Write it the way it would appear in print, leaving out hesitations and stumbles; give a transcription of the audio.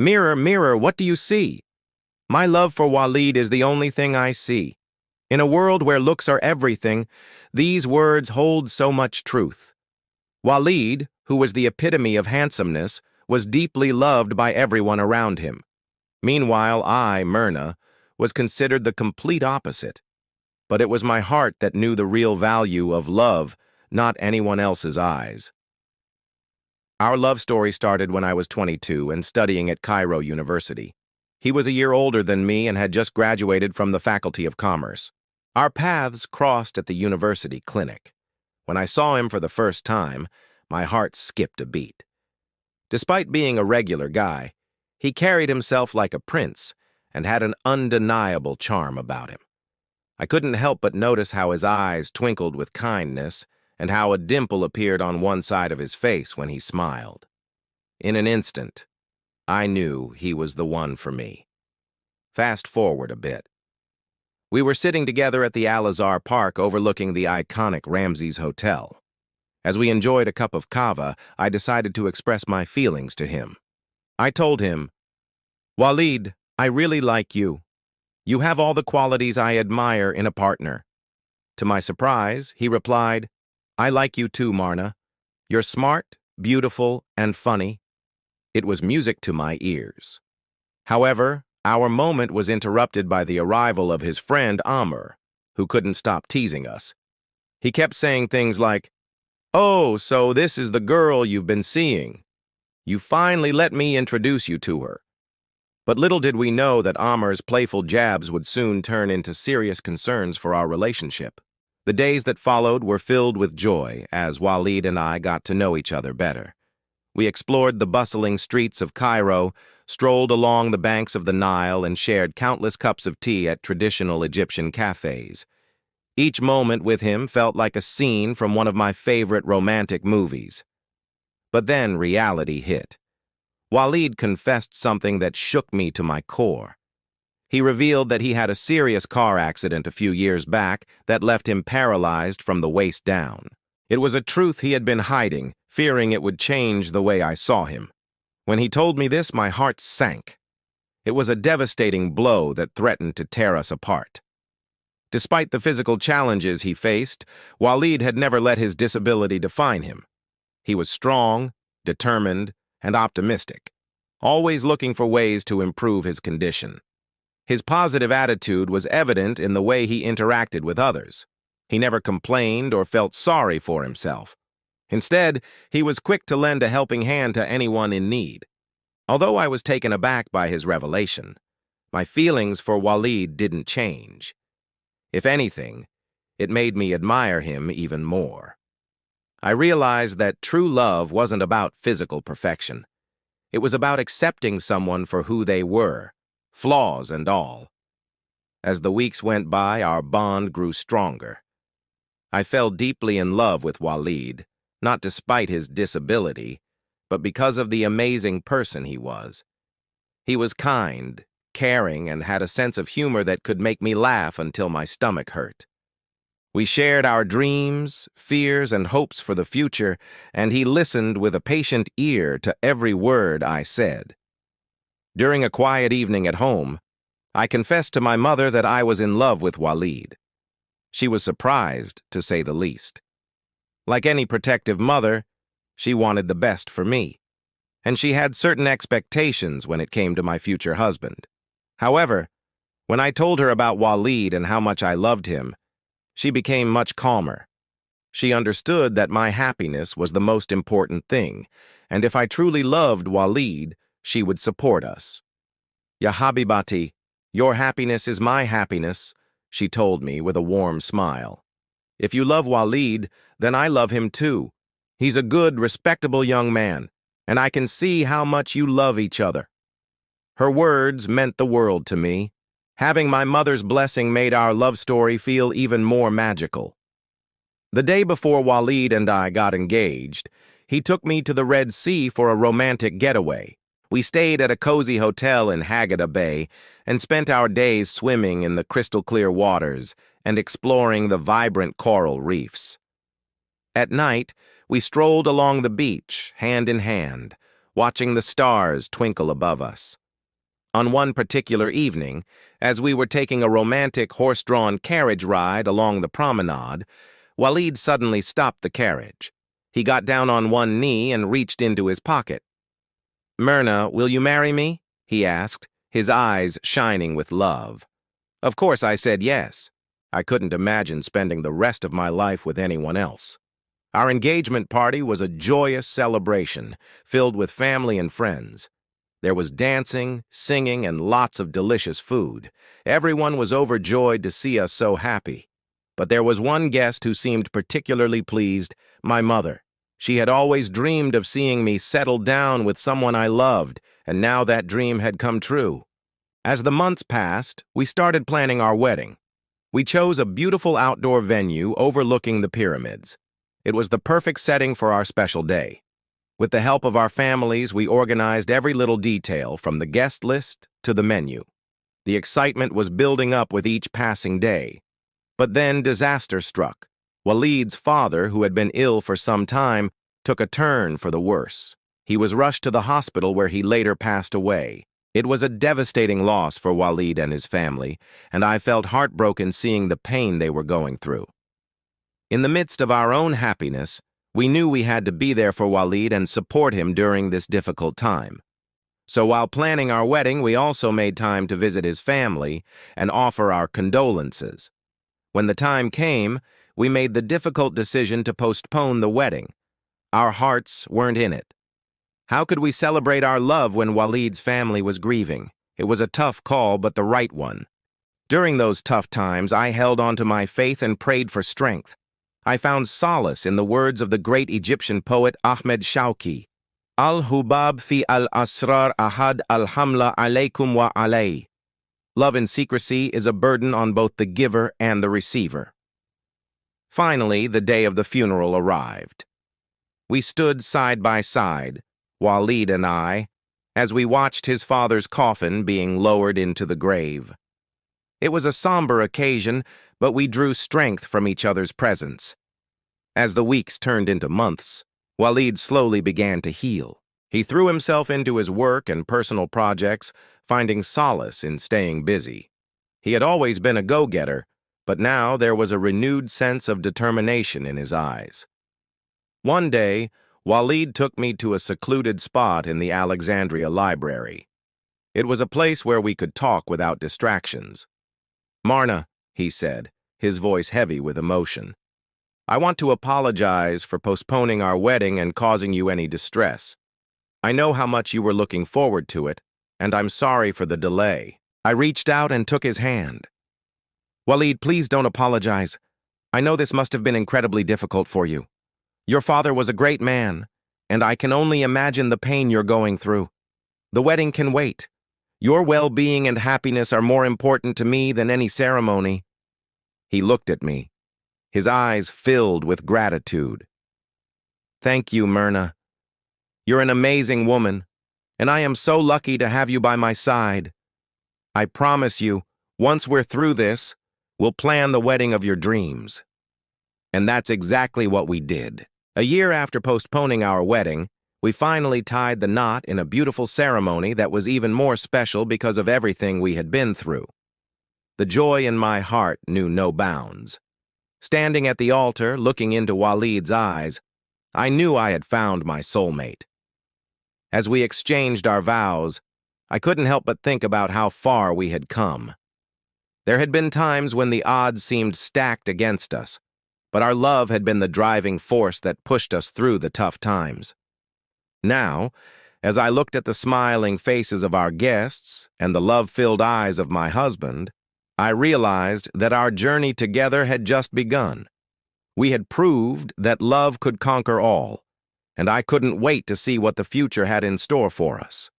Mirror, mirror, what do you see? My love for Walid is the only thing I see. In a world where looks are everything, these words hold so much truth. Walid, who was the epitome of handsomeness, was deeply loved by everyone around him. Meanwhile, I, Mirna, was considered the complete opposite. But it was my heart that knew the real value of love, not anyone else's eyes. Our love story started when I was 22 and studying at Cairo University. He was a year older than me and had just graduated from the Faculty of Commerce. Our paths crossed at the university clinic. When I saw him for the first time, my heart skipped a beat. Despite being a regular guy, he carried himself like a prince and had an undeniable charm about him. I couldn't help but notice how his eyes twinkled with kindness and how a dimple appeared on one side of his face when he smiled. In an instant, I knew he was the one for me. Fast forward a bit. We were sitting together at the Al-Azhar Park overlooking the iconic Ramses Hotel. As we enjoyed a cup of kava, I decided to express my feelings to him. I told him, "Walid, I really like you. You have all the qualities I admire in a partner." To my surprise, he replied, "I like you too, Mirna. You're smart, beautiful, and funny." It was music to my ears. However, our moment was interrupted by the arrival of his friend Amr, who couldn't stop teasing us. He kept saying things like, "Oh, so this is the girl you've been seeing. You finally let me introduce you to her." But little did we know that Amr's playful jabs would soon turn into serious concerns for our relationship. The days that followed were filled with joy as Walid and I got to know each other better. We explored the bustling streets of Cairo, strolled along the banks of the Nile, and shared countless cups of tea at traditional Egyptian cafes. Each moment with him felt like a scene from one of my favorite romantic movies. But then reality hit. Walid confessed something that shook me to my core. He revealed that he had a serious car accident a few years back that left him paralyzed from the waist down. It was a truth he had been hiding, fearing it would change the way I saw him. When he told me this, my heart sank. It was a devastating blow that threatened to tear us apart. Despite the physical challenges he faced, Walid had never let his disability define him. He was strong, determined, and optimistic, always looking for ways to improve his condition. His positive attitude was evident in the way he interacted with others. He never complained or felt sorry for himself. Instead, he was quick to lend a helping hand to anyone in need. Although I was taken aback by his revelation, my feelings for Walid didn't change. If anything, it made me admire him even more. I realized that true love wasn't about physical perfection. It was about accepting someone for who they were, flaws and all. As the weeks went by, our bond grew stronger. I fell deeply in love with Walid, not despite his disability, but because of the amazing person he was. He was kind, caring, and had a sense of humor that could make me laugh until my stomach hurt. We shared our dreams, fears, and hopes for the future, and he listened with a patient ear to every word I said. During a quiet evening at home, I confessed to my mother that I was in love with Walid. She was surprised, to say the least. Like any protective mother, she wanted the best for me, and she had certain expectations when it came to my future husband. However, when I told her about Walid and how much I loved him, she became much calmer. She understood that my happiness was the most important thing, and if I truly loved Walid, she would support us. "Ya Habibati, your happiness is my happiness," she told me with a warm smile. "If you love Walid, then I love him too. He's a good, respectable young man, and I can see how much you love each other." Her words meant the world to me. Having my mother's blessing made our love story feel even more magical. The day before Walid and I got engaged, he took me to the Red Sea for a romantic getaway. We stayed at a cozy hotel in Haggadah Bay and spent our days swimming in the crystal-clear waters and exploring the vibrant coral reefs. At night, we strolled along the beach, hand in hand, watching the stars twinkle above us. On one particular evening, as we were taking a romantic horse-drawn carriage ride along the promenade, Walid suddenly stopped the carriage. He got down on one knee and reached into his pocket. "Mirna, will you marry me?" he asked, his eyes shining with love. Of course I said yes. I couldn't imagine spending the rest of my life with anyone else. Our engagement party was a joyous celebration, filled with family and friends. There was dancing, singing, and lots of delicious food. Everyone was overjoyed to see us so happy. But there was one guest who seemed particularly pleased, my mother. She had always dreamed of seeing me settle down with someone I loved, and now that dream had come true. As the months passed, we started planning our wedding. We chose a beautiful outdoor venue overlooking the pyramids. It was the perfect setting for our special day. With the help of our families, we organized every little detail, from the guest list to the menu. The excitement was building up with each passing day. But then disaster struck. Walid's father, who had been ill for some time, took a turn for the worse. He was rushed to the hospital where he later passed away. It was a devastating loss for Walid and his family, and I felt heartbroken seeing the pain they were going through. In the midst of our own happiness, we knew we had to be there for Walid and support him during this difficult time. So while planning our wedding, we also made time to visit his family and offer our condolences. When the time came, we made the difficult decision to postpone the wedding. Our hearts weren't in it. How could we celebrate our love when Walid's family was grieving? It was a tough call, but the right one. During those tough times, I held on to my faith and prayed for strength. I found solace in the words of the great Egyptian poet Ahmed Shawki. Al-Hubab fi al-Asrar ahad al-Hamla alaykum wa alay. Love in secrecy is a burden on both the giver and the receiver. Finally, the day of the funeral arrived. We stood side by side, Walid and I, as we watched his father's coffin being lowered into the grave. It was a somber occasion, but we drew strength from each other's presence. As the weeks turned into months, Walid slowly began to heal. He threw himself into his work and personal projects, finding solace in staying busy. He had always been a go-getter, but now there was a renewed sense of determination in his eyes. One day, Walid took me to a secluded spot in the Alexandria Library. It was a place where we could talk without distractions. "Mirna," he said, his voice heavy with emotion, "I want to apologize for postponing our wedding and causing you any distress. I know how much you were looking forward to it, and I'm sorry for the delay." I reached out and took his hand. "Walid, please don't apologize. I know this must have been incredibly difficult for you. Your father was a great man, and I can only imagine the pain you're going through. The wedding can wait. Your well-being and happiness are more important to me than any ceremony." He looked at me, his eyes filled with gratitude. "Thank you, Mirna. You're an amazing woman, and I am so lucky to have you by my side. I promise you, once we're through this, we'll plan the wedding of your dreams." And that's exactly what we did. A year after postponing our wedding, we finally tied the knot in a beautiful ceremony that was even more special because of everything we had been through. The joy in my heart knew no bounds. Standing at the altar, looking into Walid's eyes, I knew I had found my soulmate. As we exchanged our vows, I couldn't help but think about how far we had come. There had been times when the odds seemed stacked against us, but our love had been the driving force that pushed us through the tough times. Now, as I looked at the smiling faces of our guests and the love-filled eyes of my husband, I realized that our journey together had just begun. We had proved that love could conquer all, and I couldn't wait to see what the future had in store for us.